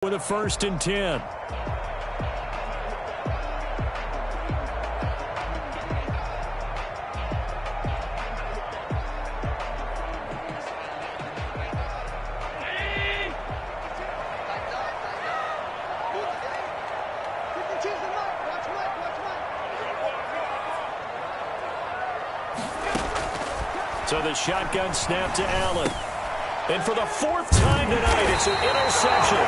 With a 1st and 10. So the shotgun snap to Allen. And for the 4th time tonight, it's an interception.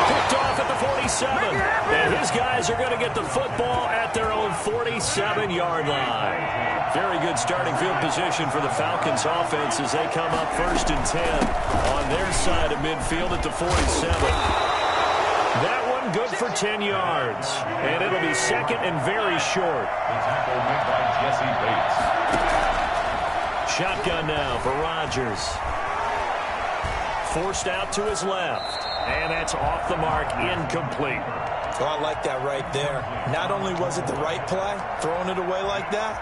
Picked off at the 47. And his guys are going to get the football at their own 47-yard line. Very good starting field position for the Falcons offense as they come up 1st and 10 on their side of midfield at the 47. That one good for 10 yards. And it'll be 2nd and very short. Shotgun now for Rodgers. Forced out to his left. And that's off the mark, incomplete. Oh, I like that right there. Not only was it the right play, throwing it away like that,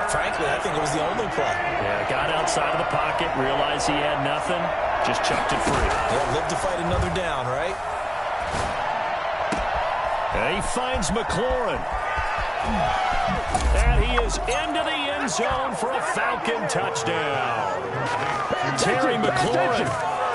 frankly, I think it was the only play. Yeah, got outside of the pocket, realized he had nothing, just chucked it free. Yeah, live to fight another down, right? And he finds McLaurin. And he is into the end zone for a Falcon touchdown. Terry McLaurin,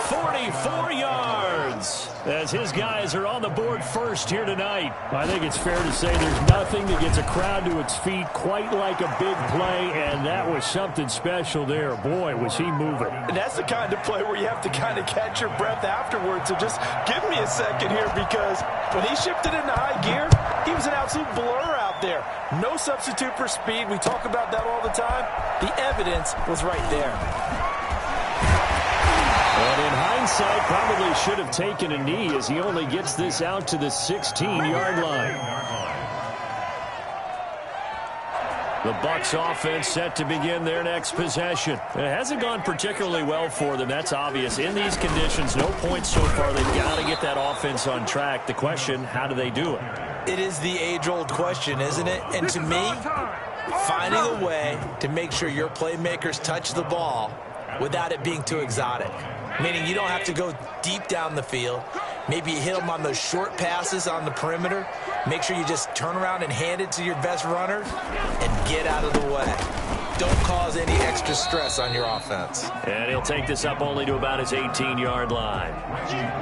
44 yards, as his guys are on the board first here tonight. I think it's fair to say there's nothing that gets a crowd to its feet quite like a big play, and that was something special there. Boy, was he moving. And that's the kind of play where you have to kind of catch your breath afterwards. So just give me a second here, because when he shifted into high gear, he was an absolute blur out there. No substitute for speed. We talk about that all the time. The evidence was right there. And in hindsight, probably should have taken a knee as he only gets this out to the 16-yard line. The Bucs offense set to begin their next possession. It hasn't gone particularly well for them. That's obvious. In these conditions, no points so far. They've got to get that offense on track. The question, how do they do it? It is the age-old question, isn't it? And to me, finding a way to make sure your playmakers touch the ball without it being too exotic. Meaning you don't have to go deep down the field. Maybe you hit them on those short passes on the perimeter. Make sure you just turn around and hand it to your best runner and get out of the way. Don't cause any extra stress on your offense. And he'll take this up only to about his 18-yard line.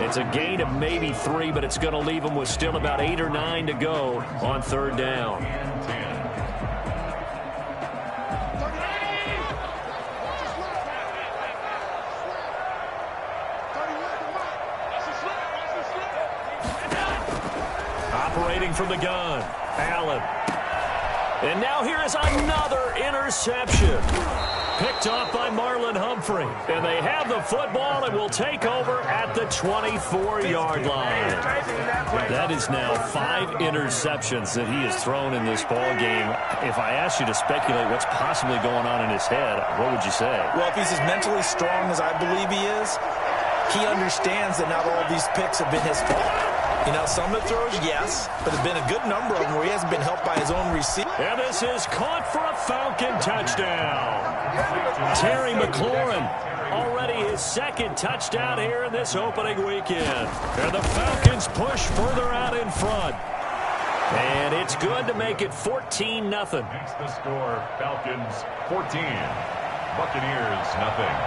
It's a gain of maybe 3, but it's going to leave him with still about 8 or 9 to go on 3rd down. Operating from the gun, Allen. And now here is another interception. Picked off by Marlon Humphrey. And they have the football and will take over at the 24-yard line. That is now 5 interceptions that he has thrown in this ball game. If I asked you to speculate what's possibly going on in his head, what would you say? Well, if he's as mentally strong as I believe he is, he understands that not all these picks have been his fault. You know, some of the throws, yes, but there's been a good number of them where he hasn't been helped by his own receiver. And this is caught for a Falcon touchdown. Terry McLaurin, already his 2nd touchdown here in this opening weekend. And the Falcons push further out in front. And it's good to make it 14-0. Makes the score Falcons 14, Buccaneers nothing.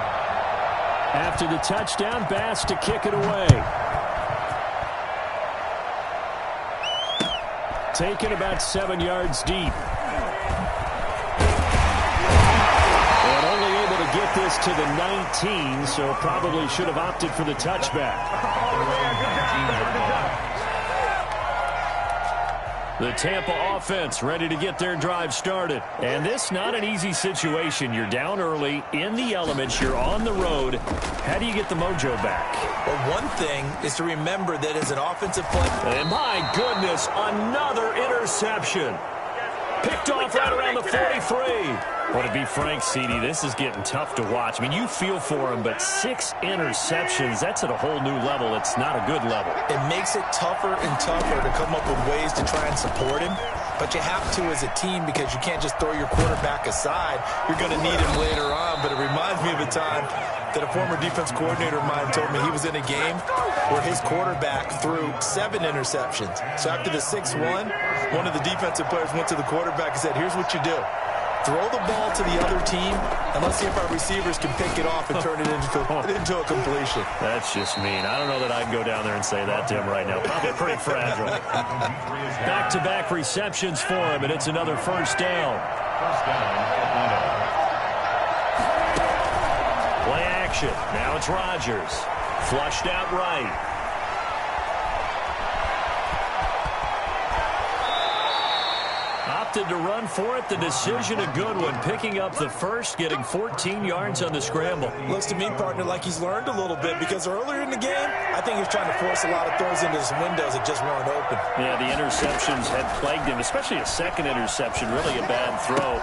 After the touchdown, Bass to kick it away. Taken about 7 yards deep. And only able to get this to the 19, so probably should have opted for the touchback. The Tampa offense ready to get their drive started. And this not an easy situation. You're down early, in the elements, you're on the road. How do you get the mojo back? Well, one thing is to remember that as an offensive player. And my goodness, another interception. Picked off right around the 43. Well, to be frank, CD, this is getting tough to watch. I mean, you feel for him, but 6 interceptions, that's at a whole new level. It's not a good level. It makes it tougher and tougher to come up with ways to try and support him. But you have to as a team because you can't just throw your quarterback aside. You're going to need him later on. But it reminds me of a time that a former defense coordinator of mine told me he was in a game where his quarterback threw 7 interceptions. So after the 6th one of the defensive players went to the quarterback and said, here's what you do. Throw the ball to the other team, and let's see if our receivers can pick it off and turn it into a completion. That's just mean. I don't know that I can go down there and say that to him right now. Probably pretty fragile. Back-to-back receptions for him, and it's another first down. First down, Atlanta. Play action. Now it's Rodgers. Flushed out right. Opted to run for it. The decision a good one. Picking up the first, getting 14 yards on the scramble. Looks to me, partner, like he's learned a little bit because earlier in the game, I think he was trying to force a lot of throws into his windows that just weren't open. Yeah, the interceptions had plagued him, especially a second interception. Really a bad throw.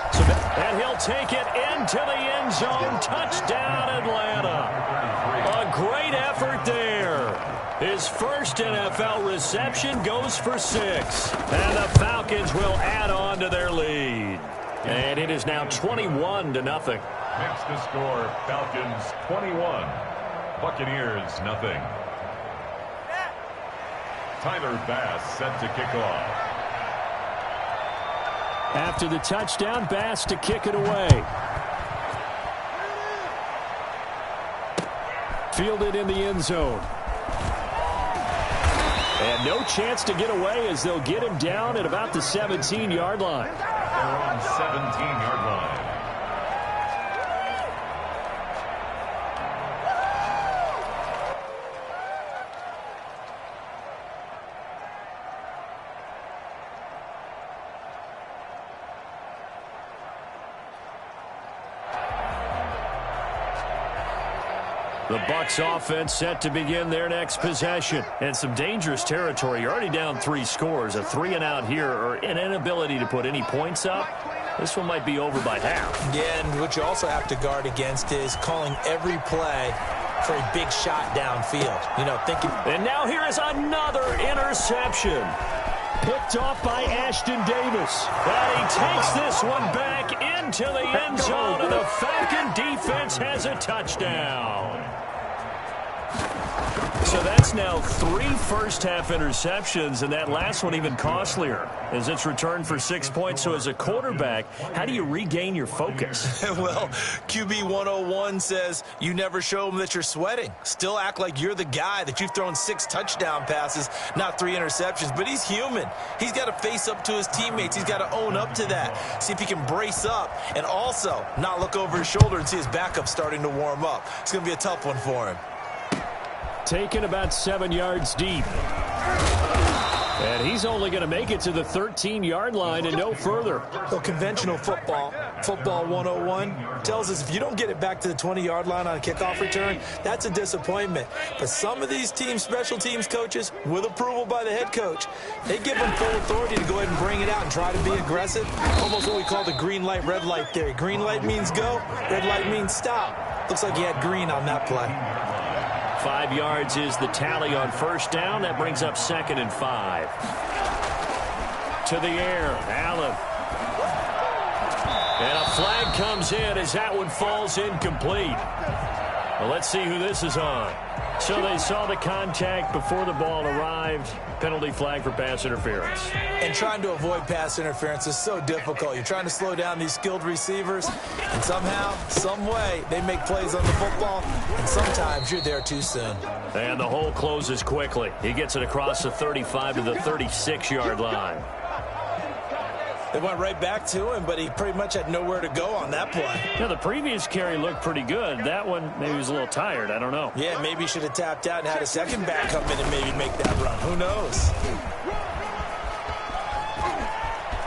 And he'll take it into the end zone. Touchdown, Atlanta. A great effort there. His first NFL reception goes for 6. And the Falcons will add on to their lead. And it is now 21-0. Makes the score, Falcons 21, Buccaneers nothing. Tyler Bass set to kick off. After the touchdown, Bass to kick it away. Fielded in the end zone. And no chance to get away as they'll get him down at about the 17-yard line. They're on 17-yard line. The Bucs offense set to begin their next possession. And some dangerous territory. You're already down 3 scores. A 3-and-out here or an inability to put any points up. This one might be over by half. Yeah, and what you also have to guard against is calling every play for a big shot downfield. You know, thinking. And now here is another interception. Picked off by Ashton Davis. And he takes this one back into the end zone, and the Falcon defense has a touchdown. So that's now 3 first-half interceptions, and that last one even costlier as it's returned for 6 points. So as a quarterback, how do you regain your focus? Well, QB 101 says you never show them that you're sweating. Still act like you're the guy, that you've thrown 6 touchdown passes, not 3 interceptions. But he's human. He's got to face up to his teammates. He's got to own up to that. See if he can brace up and also not look over his shoulder and see his backup starting to warm up. It's going to be a tough one for him. Taken about 7 yards deep. And he's only going to make it to the 13-yard line and no further. Well, conventional football 101, tells us if you don't get it back to the 20-yard line on a kickoff return, that's a disappointment. But some of these teams, special teams coaches, with approval by the head coach, they give them full authority to go ahead and bring it out and try to be aggressive. Almost what we call the green light, red light theory. Green light means go, red light means stop. Looks like he had green on that play. 5 yards is the tally on first down. That brings up 2nd and 5. To the air, Allen. And a flag comes in as that one falls incomplete. Well, let's see who this is on. So they saw the contact before the ball arrived. Penalty flag for pass interference. And trying to avoid pass interference is so difficult. You're trying to slow down these skilled receivers, and somehow, some way, they make plays on the football, and sometimes you're there too soon. And the hole closes quickly. He gets it across the 35 to the 36-yard line. They went right back to him, but he pretty much had nowhere to go on that play. Yeah, the previous carry looked pretty good. That one, maybe he was a little tired. I don't know. Yeah, maybe he should have tapped out and had a second back come in and maybe make that run. Who knows?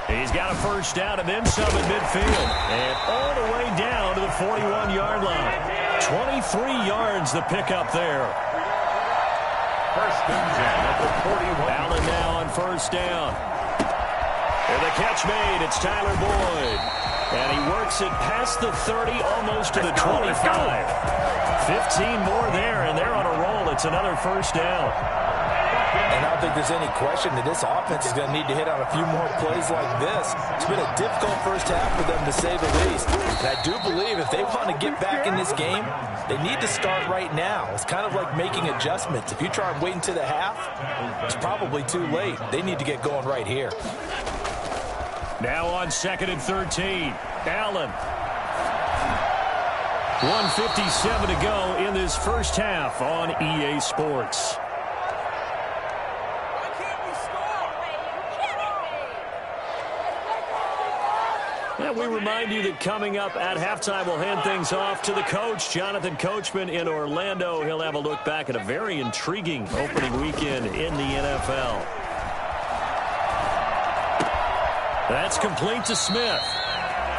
He's got a first down and then some at midfield. And all the way down to the 41-yard line. 23 yards the pickup there. First and 10 at the 41. Allen now on first down. And the catch made. It's Tyler Boyd. And he works it past the 30, almost to the 25. 15 more there, and they're on a roll. It's another first down. And I don't think there's any question that this offense is going to need to hit on a few more plays like this. It's been a difficult first half for them, to say the least. And I do believe if they want to get back in this game, they need to start right now. It's kind of like making adjustments. If you try and wait until the half, it's probably too late. They need to get going right here. Now on 2nd and 13, Allen. 1:57 to go in this first half on EA Sports. And we remind you that coming up at halftime, we'll hand things off to the coach, Jonathan Coachman in Orlando. He'll have a look back at a very intriguing opening weekend in the NFL. That's complete to Smith.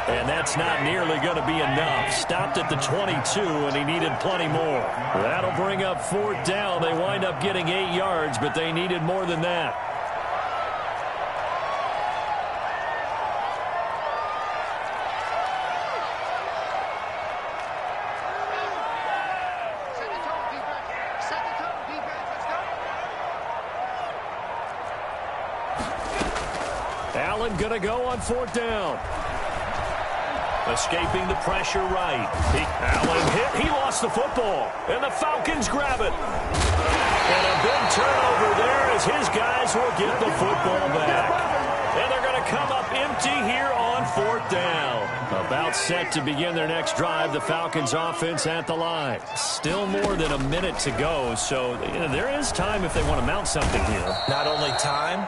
And that's not nearly going to be enough. Stopped at the 22, and he needed plenty more. That'll bring up 4th down. They wind up getting 8 yards, but they needed more than that. Allen going to go on 4th down. Escaping the pressure right. Allen hit. He lost the football. And the Falcons grab it. And a big turnover there as his guys will get the football back. And they're going to come up empty here on 4th down. About set to begin their next drive. The Falcons offense at the line. Still more than a minute to go. So there is time if they want to mount something here. Not only time,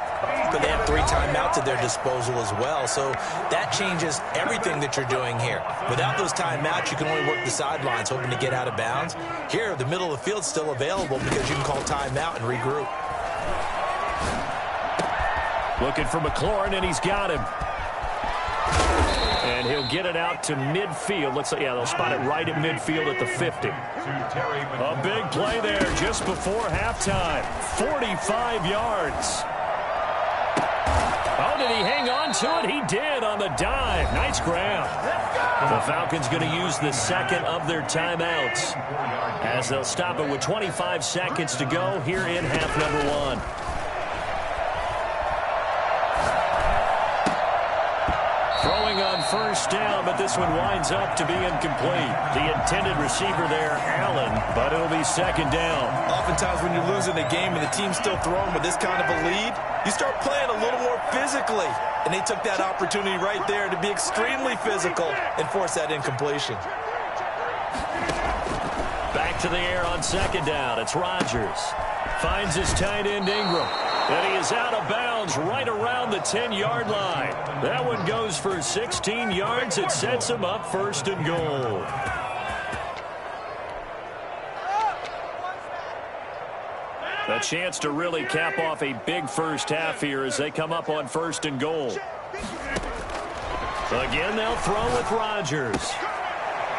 but they have 3 timeouts at their disposal as well. So that changes everything that you're doing here. Without those timeouts, you can only work the sidelines, hoping to get out of bounds. Here, the middle of the field's still available because you can call timeout and regroup. Looking for McLaurin, and he's got him. And he'll get it out to midfield. Looks like, yeah, they'll spot it right at midfield at the 50. A big play there just before halftime. 45 yards. Oh, did he hang on to it? He did on the dive. Nice grab. The Falcons going to use the second of their timeouts as they'll stop it with 25 seconds to go here in half number 1. Throwing on 1st down, but this one winds up to be incomplete. The intended receiver there, Allen, but it'll be 2nd down. Oftentimes when you're losing a game and the team's still throwing with this kind of a lead, you start playing a little more physically. And they took that opportunity right there to be extremely physical and force that incompletion. Back to the air on 2nd down. It's Rodgers. Finds his tight end Ingram. And he is out of bounds right around the 10-yard line. That one goes for 16 yards. It sets him up 1st and goal. A chance to really cap off a big first half here as they come up on 1st and goal. Again, they'll throw with Rodgers.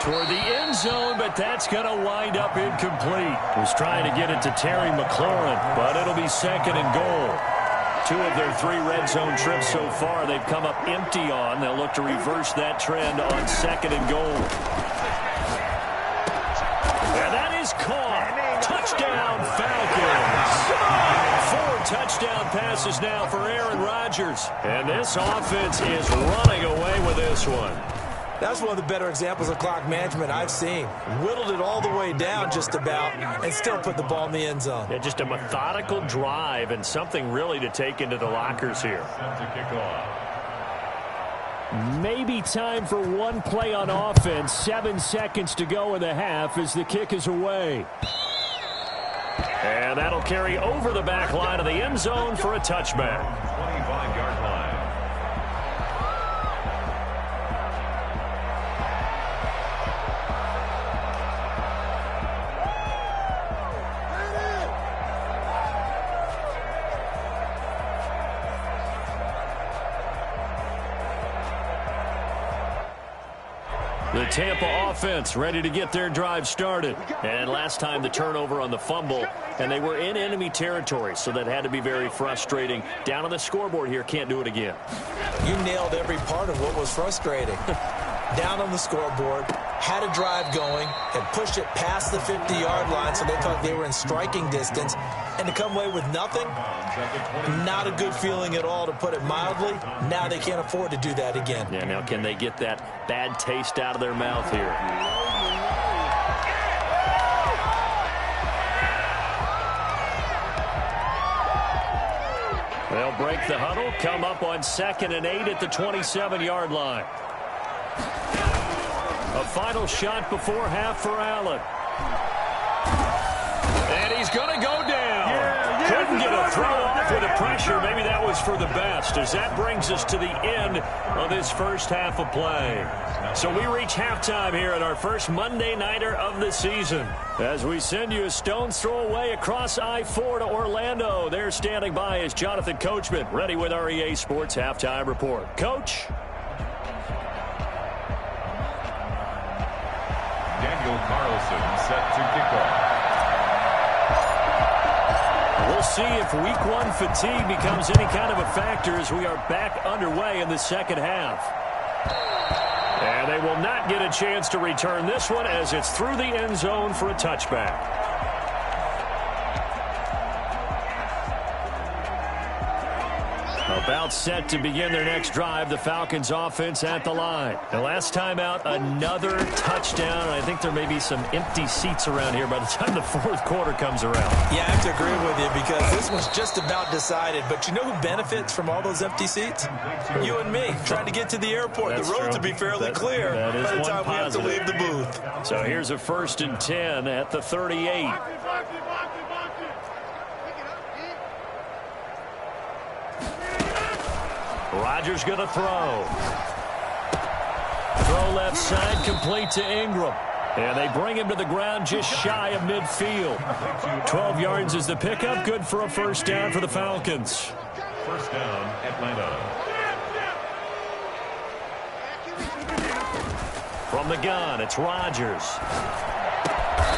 Toward the end zone, but that's going to wind up incomplete. Was trying to get it to Terry McLaurin, but it'll be 2nd and goal. 2 of their 3 red zone trips so far they've come up empty on. They'll look to reverse that trend on 2nd and goal. And that is caught. Touchdown, Falcons. 4 touchdown passes now for Aaron Rodgers. And this offense is running away with this one. That's one of the better examples of clock management I've seen. Whittled it all the way down just about and still put the ball in the end zone. Yeah, just a methodical drive and something really to take into the lockers here. Maybe time for one play on offense. 7 seconds to go in the half as the kick is away. And that'll carry over the back line of the end zone for a touchback. 25-yard line. The Tampa offense ready to get their drive started. And last time the turnover on the fumble, and they were in enemy territory, so that had to be very frustrating. Down on the scoreboard here, can't do it again. You nailed every part of what was frustrating. Down on the scoreboard, had a drive going, had pushed it past the 50-yard line so they thought they were in striking distance, and to come away with nothing, not a good feeling at all, to put it mildly. Now they can't afford to do that again. Yeah, now can they get that bad taste out of their mouth here? They'll break the huddle, come up on 2nd and 8 at the 27-yard line. A final shot before half for Allen. And he's going to go down. Couldn't get a throw off with the pressure. Maybe that was for the best, as that brings us to the end of this first half of play. So we reach halftime here at our first Monday Nighter of the season. As we send you a stone's throw away across I-4 to Orlando. There standing by is Jonathan Coachman, ready with our EA Sports Halftime Report. Coach? Daniel Carlson set to kick off. We'll see if week 1 fatigue becomes any kind of a factor as we are back underway in the second half. And they will not get a chance to return this one as it's through the end zone for a touchback. About set to begin their next drive, the Falcons offense at the line. The last time out, another touchdown, and I think there may be some empty seats around here by the time the fourth quarter comes around. Yeah, I have to agree with you because this one's just about decided. But you know who benefits from all those empty seats? You and me, trying to get to the airport. That's the roads true. will be fairly clear that is by the one time positive. we have to leave the booth. So here's a 1st and 10 at the 38. Rodgers going to throw. Throw left side, complete to Ingram. And they bring him to the ground just shy of midfield. 12 yards is the pickup. Good for a first down for the Falcons. First down, Atlanta. From the gun, it's Rodgers.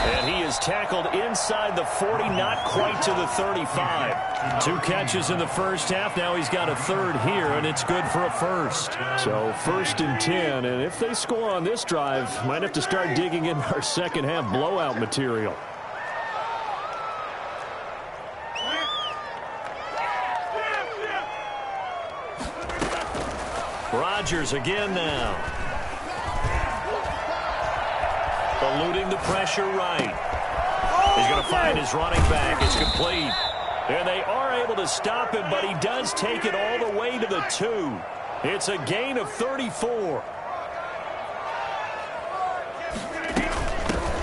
And he is tackled inside the 40, not quite to the 35. 2 catches in the first half. Now he's got a 3rd here, and it's good for a first. So 1st and 10, and if they score on this drive, might have to start digging in our second half blowout material. Rodgers again now. Eluding the pressure right. He's going to find his running back. It's complete. And they are able to stop him, but he does take it all the way to the 2. It's a gain of 34.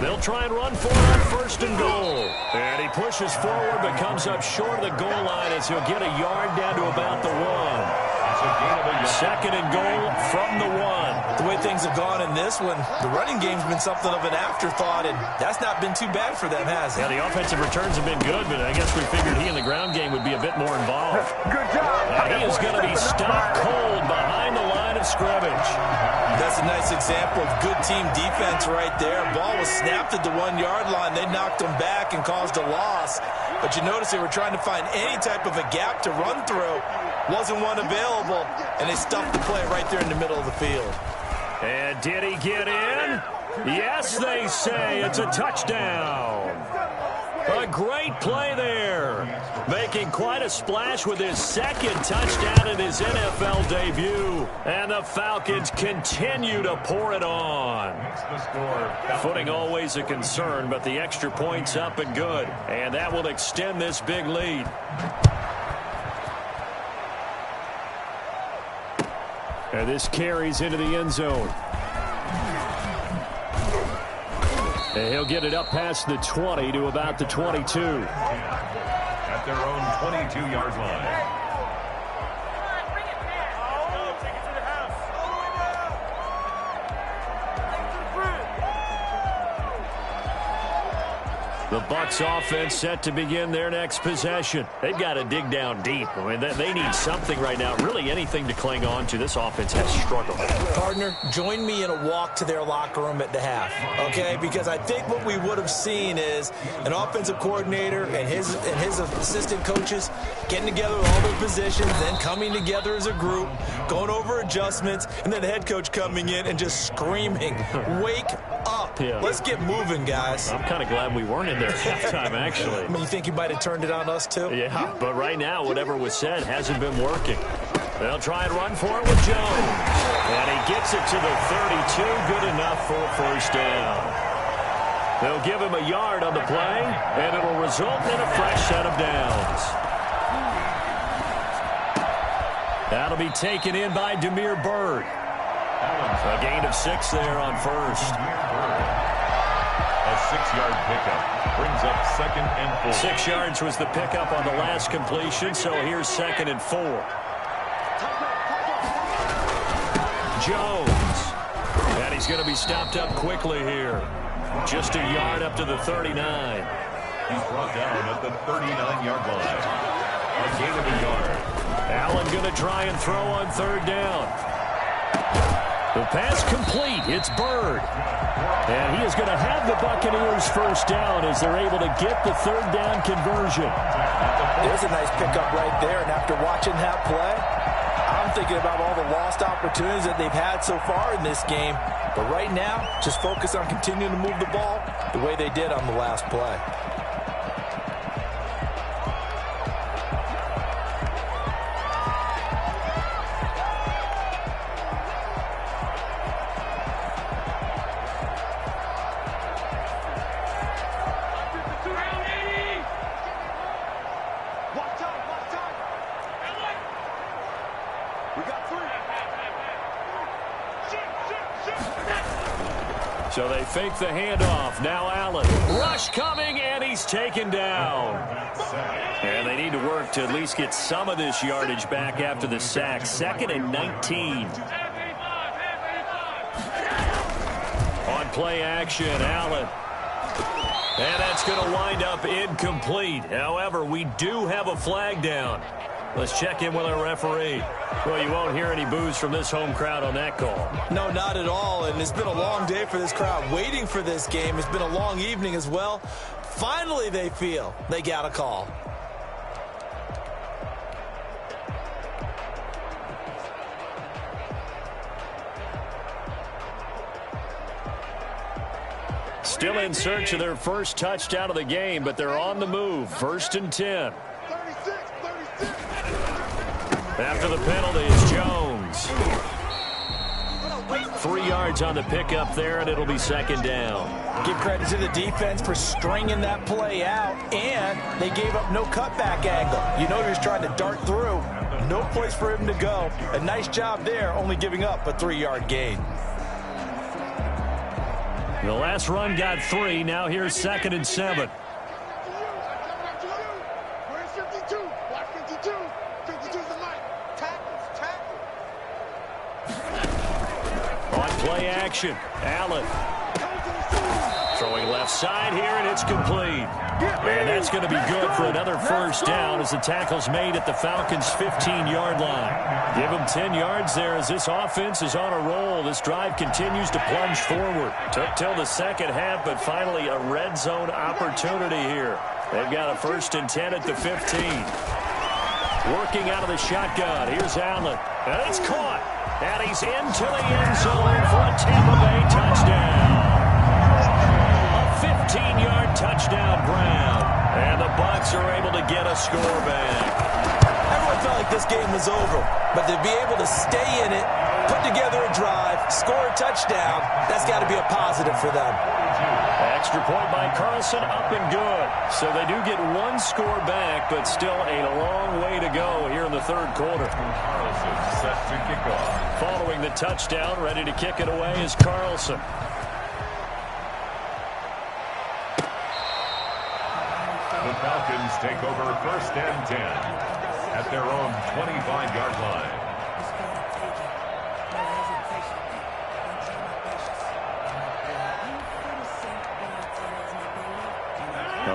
They'll try and run for it on 1st and goal. And he pushes forward but comes up short of the goal line as he'll get a yard down to about the 1. 2nd and goal from the 1. The way things have gone in this one, the running game's been something of an afterthought, and that's not been too bad for them, has it? Yeah, the offensive returns have been good, but I guess we figured he in the ground game would be a bit more involved. Good job. And he is going to be stopped cold behind the line of scrimmage. That's a nice example of good team defense right there. Ball was snapped at the 1-yard line. They knocked him back and caused a loss. But you notice they were trying to find any type of a gap to run through. Wasn't one available, and they stuffed the play right there in the middle of the field. And did he get in? Yes, they say. It's a touchdown. A great play there. Making quite a splash with his 2nd touchdown in his NFL debut. And the Falcons continue to pour it on. Footing always a concern, but the extra point's up and good. And that will extend this big lead. And this carries into the end zone. And he'll get it up past the 20 to about the 22. At their own 22-yard line. The Bucs offense set to begin their next possession. They've got to dig down deep. I mean, they need something right now, really anything to cling on to. This offense has struggled. Partner, join me in a walk to their locker room at the half, okay? Because I think what we would have seen is an offensive coordinator and his assistant coaches getting together with all their positions, then coming together as a group, going over adjustments, and then the head coach coming in and just screaming, "Wake up. Yeah. Let's get moving, guys." I'm kind of glad we weren't in there at halftime, actually. I mean, you think he might have turned it on us, too? Yeah, but right now, whatever was said hasn't been working. They'll try and run for it with Jones. And he gets it to the 32. Good enough for a first down. They'll give him a yard on the play, and it'll result in a fresh set of downs. That'll be taken in by Damiere Byrd. A gain of 6 there on first. A 6-yard pickup brings up 2nd and 4. 6 yards was the pickup on the last completion, so here's 2nd and 4. Jones. And he's going to be stopped up quickly here. Just a yard up to the 39. He's brought down at the 39-yard line. A gain of a yard. Allen going to try and throw on 3rd down. The pass complete. It's Byrd. And he is going to have the Buccaneers first down as they're able to get the 3rd down conversion. There's a nice pickup right there, and after watching that play, I'm thinking about all the lost opportunities that they've had so far in this game. But right now, just focus on continuing to move the ball the way they did on the last play. So they fake the handoff. Now Allen. Rush coming, and he's taken down. And they need to work to at least get some of this yardage back after the sack. 2nd and 19. On play action, Allen. And that's going to wind up incomplete. However, we do have a flag down. Let's check in with our referee. Well, you won't hear any boos from this home crowd on that call. No, not at all. And it's been a long day for this crowd waiting for this game. It's been a long evening as well. Finally, they feel they got a call. Still in search of their first touchdown of the game, but they're on the move. 1st and 10. After the penalty, it's Jones. 3 yards on the pickup there, and it'll be 2nd down. Give credit to the defense for stringing that play out, and they gave up no cutback angle. You know, he was trying to dart through. No place for him to go. A nice job there, only giving up a 3-yard gain. The last run got 3. Now here's 2nd and 7. On play action, Allen. Throwing left side here, and it's complete. And that's going to be good for another first down as the tackle's made at the Falcons' 15-yard line. Give them 10 yards there as this offense is on a roll. This drive continues to plunge forward. Took till the second half, but finally a red zone opportunity here. They've got a 1st and 10 at the 15. Working out of the shotgun. Here's Allen. And it's caught. And he's into the end zone for a Tampa Bay touchdown. 15-yard touchdown Brown. And the Bucs are able to get a score back. Everyone felt like this game was over, but to be able to stay in it, put together a drive, score a touchdown, that's got to be a positive for them. Extra point by Carlson, up and good. So they do get 1 score back, but still a long way to go here in the 3rd quarter. Carlson set to kick off. Following the touchdown, ready to kick it away is Carlson. The Falcons take over 1st and 10 at their own 25-yard line.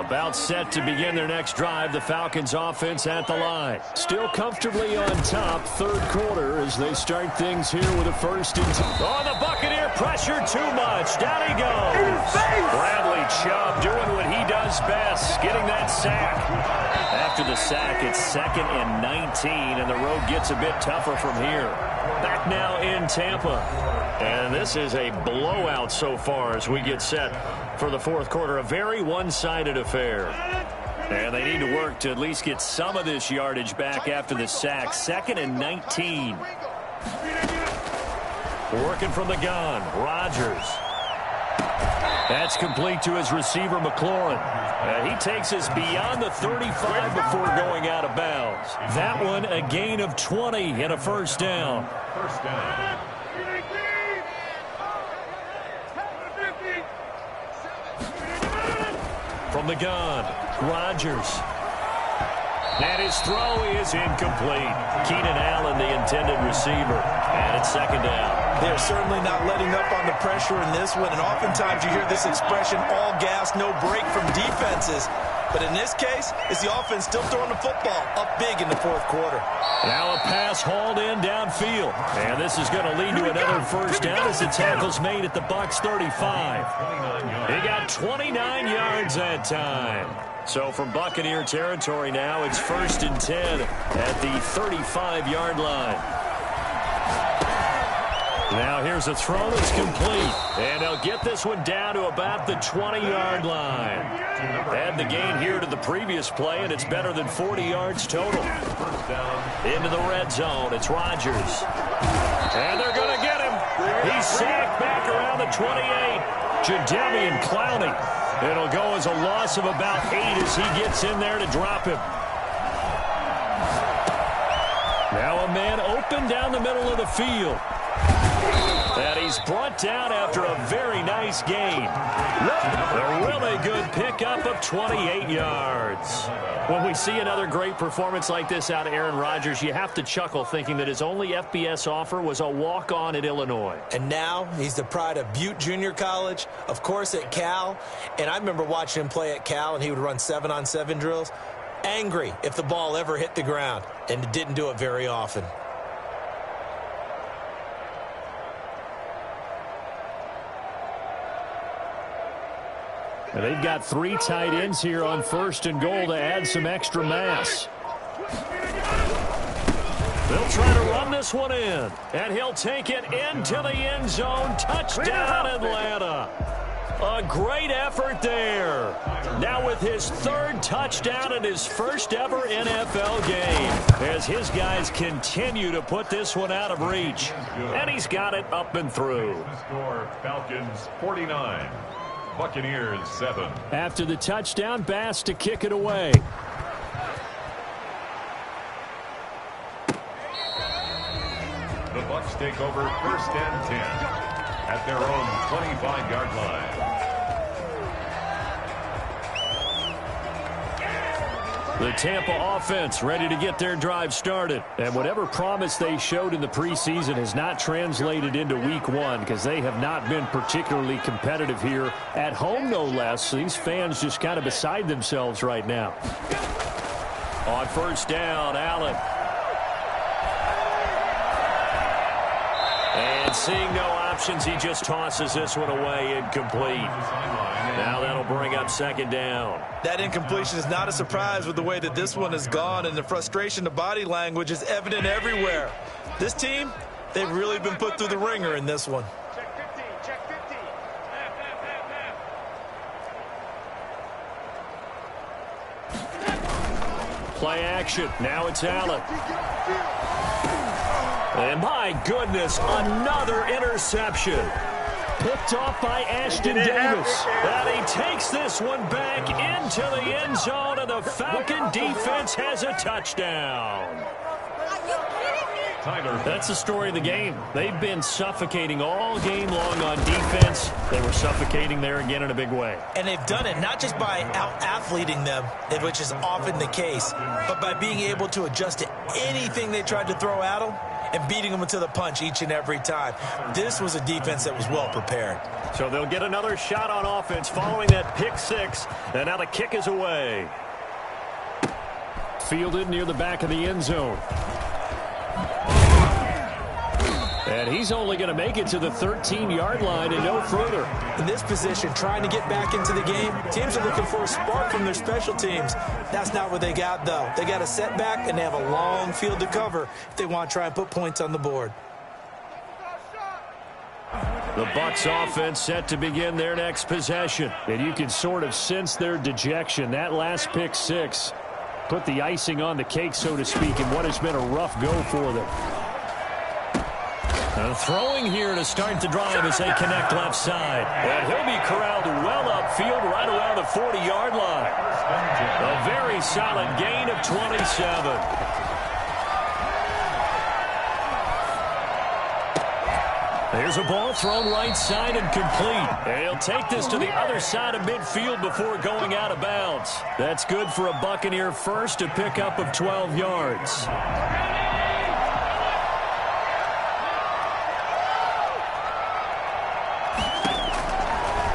About set to begin their next drive. The Falcons offense at the line. Still comfortably on top, third quarter, as they start things here with a 1st and 10. Oh, the Buccaneer pressure too much. Down he goes. Bradley Chubb doing what he does best, getting that sack. After the sack, it's 2nd and 19, and the road gets a bit tougher from here. Back now in Tampa. And this is a blowout so far as we get set for the 4th quarter. A very one-sided affair. And they need to work to at least get some of this yardage back after the sack. 2nd and 19. Working from the gun. Rodgers. That's complete to his receiver, McLaurin. He takes us beyond the 35 before going out of bounds. That one a gain of 20 and a 1st down. First down. From the gun, Rodgers. And his throw is incomplete. Keenan Allen, the intended receiver. And it's 2nd down. They're certainly not letting up on the pressure in this one. And oftentimes you hear this expression, all gas, no break from defenses. But in this case, it's the offense still throwing the football up big in the 4th quarter. Now a pass hauled in downfield. And this is going to lead to another 1st down as the tackle's made at the Bucs 35. He got 29 yards that time. So from Buccaneer territory now, it's 1st and 10 at the 35-yard line. Now here's a throw that's complete. And they'll get this one down to about the 20-yard line. Add the gain here to the previous play, and it's better than 40 yards total. Into the red zone. It's Rodgers. And they're going to get him. He's sacked back around the 28. Jadeveon Clowney. It'll go as a loss of about 8 as he gets in there to drop him. Now a man open down the middle of the field. And he's brought down after a very nice gain. A really good pickup of 28 yards. When we see another great performance like this out of Aaron Rodgers, you have to chuckle thinking that his only FBS offer was a walk-on at Illinois. And now he's the pride of Butte Junior College, of course at Cal. And I remember watching him play at Cal, and he would run 7-on-7 drills. Angry if the ball ever hit the ground, and it didn't do it very often. And they've got 3 tight ends here on 1st and goal to add some extra mass. They'll try to run this one in. And he'll take it into the end zone. Touchdown, Atlanta. A great effort there. Now with his 3rd touchdown and his 1st ever NFL game, as his guys continue to put this one out of reach. And he's got it up and through. The score, Falcons 49. Buccaneers 7. After the touchdown, Bass to kick it away. The Bucs take over 1st and 10 at their own 25-yard line. The Tampa offense ready to get their drive started. And whatever promise they showed in the preseason has not translated into week 1 because they have not been particularly competitive here at home, no less. These fans just kind of beside themselves right now. On 1st down, Allen. And seeing no options, he just tosses this one away incomplete. Now that'll bring up 2nd down. That incompletion is not a surprise with the way that this one has gone, and the frustration, the body language is evident everywhere. This team, they've really been put through the ringer in this one. Check 50. Play action. Now it's Allen. And my goodness, another interception. Picked off by Ashton Davis. And he takes this one back into the end zone, and the Falcon defense has a touchdown. That's the story of the game. They've been suffocating all game long on defense. They were suffocating there again in a big way. And they've done it not just by out-athleting them, which is often the case, but by being able to adjust to anything they tried to throw at them and beating them to the punch each and every time. This was a defense that was well prepared. So they'll get another shot on offense following that pick six. And now the kick is away. Fielded near the back of the end zone. And he's only going to make it to the 13-yard line and no further. In this position, trying to get back into the game, teams are looking for a spark from their special teams. That's not what they got, though. They got a setback, and they have a long field to cover if they want to try and put points on the board. The Bucs offense set to begin their next possession. And you can sort of sense their dejection. That last pick six put the icing on the cake, so to speak, in what has been a rough go for them. Throwing here to start the drive as they connect left side. And he'll be corralled well upfield right around the 40-yard line. A very solid gain of 27. There's a ball thrown right side and complete. And he'll take this to the other side of midfield before going out of bounds. That's good for a Buccaneer first, to pick up of 12 yards.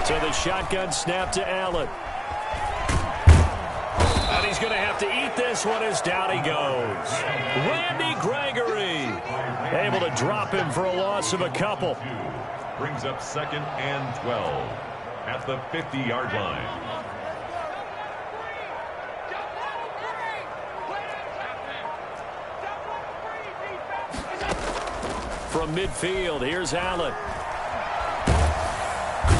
So the shotgun snap to Allen. And he's going to have to eat this one as down he goes. Randy Gregory able to drop him for a loss of a couple. Brings up 2nd and 12 at the 50-yard line. From midfield, here's Allen.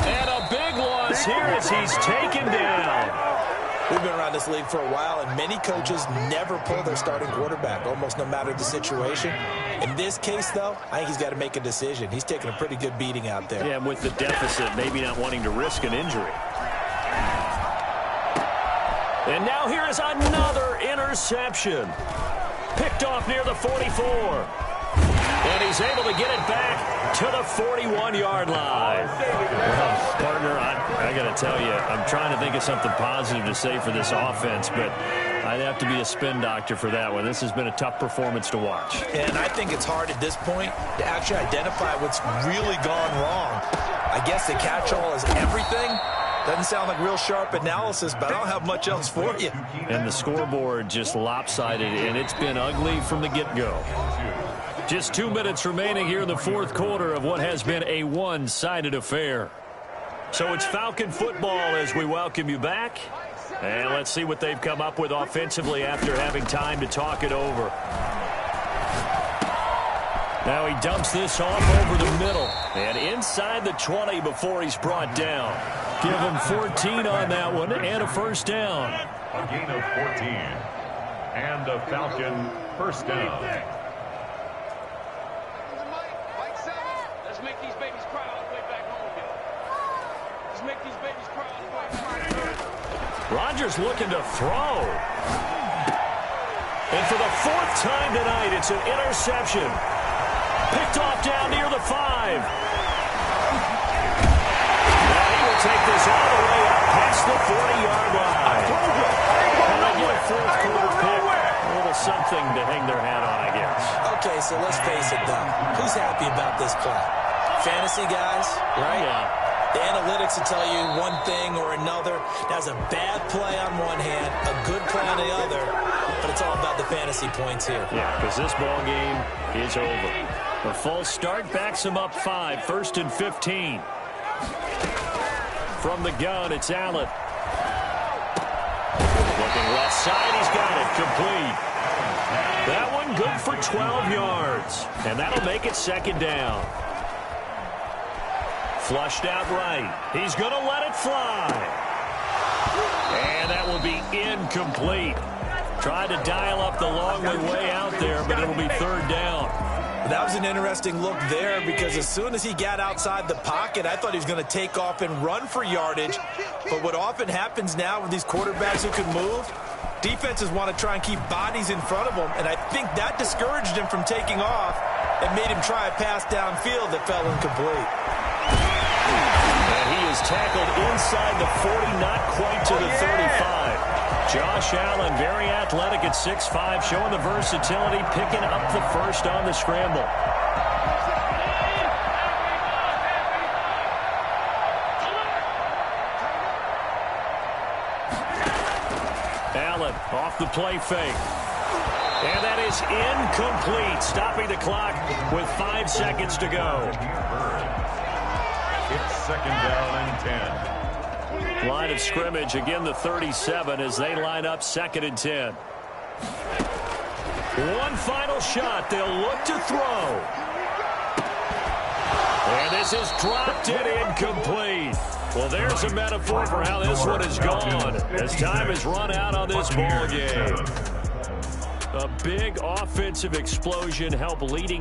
And a big loss here as he's taken down. We've been around this league for a while, and many coaches never pull their starting quarterback, almost no matter the situation. In this case, though, I think he's got to make a decision. He's taking a pretty good beating out there. Yeah, and with the deficit, maybe not wanting to risk an injury. And now here is another interception. Picked off near the 44. And he's able to get it back to the 41-yard line. Well, partner, I got to tell you, I'm trying to think of something positive to say for this offense, but I'd have to be a spin doctor for that one. This has been a tough performance to watch. And I think it's hard at this point to actually identify what's really gone wrong. I guess the catch-all is everything. Doesn't sound like real sharp analysis, but I don't have much else for you. And the scoreboard just lopsided, and it's been ugly from the get-go. Just 2 minutes remaining here in the fourth quarter of what has been a one-sided affair. So it's Falcon football as we welcome you back. And let's see what they've come up with offensively after having time to talk it over. Now he dumps this off over the middle. And inside the 20 before he's brought down. Give him 14 on that one and a first down. A gain of 14. And a Falcon first down. Rodgers looking to throw. And for the fourth time tonight, it's an interception. Picked off down near the 5. Now he will take this all the way up past the 40-yard line. And they get a fourth quarter pick. A little something to hang their hat on, I guess. Okay, so let's face it, though. Who's happy about this play? Fantasy guys, right? Yeah. The analytics will tell you one thing or another. That's a bad play on one hand, a good play on the other, but it's all about the fantasy points here. Yeah, because this ball game is over. The false start backs him up 5, 1st and 15. From the gun, it's Allen. Looking left side, he's got it, complete. That one good for 12 yards, and that'll make it 2nd down. Flushed out right. He's going to let it fly. And that will be incomplete. Tried to dial up the long way out there, but it'll be 3rd down. That was an interesting look there because as soon as he got outside the pocket, I thought he was going to take off and run for yardage. But what often happens now with these quarterbacks who can move, defenses want to try and keep bodies in front of them, and I think that discouraged him from taking off and made him try a pass downfield that fell incomplete. And he is tackled inside the 40, not quite to the 35. Josh Allen, very athletic at 6'5", showing the versatility, picking up the first on the scramble. Allen off the play fake. And that is incomplete, stopping the clock with 5 seconds to go. It's second down and 10. Line of scrimmage, again the 37 as they line up 2nd and 10. One final shot. They'll look to throw. And this is dropped in incomplete. Well, there's a metaphor for how this one is gone as time has run out on this ball game. A big offensive explosion helped leading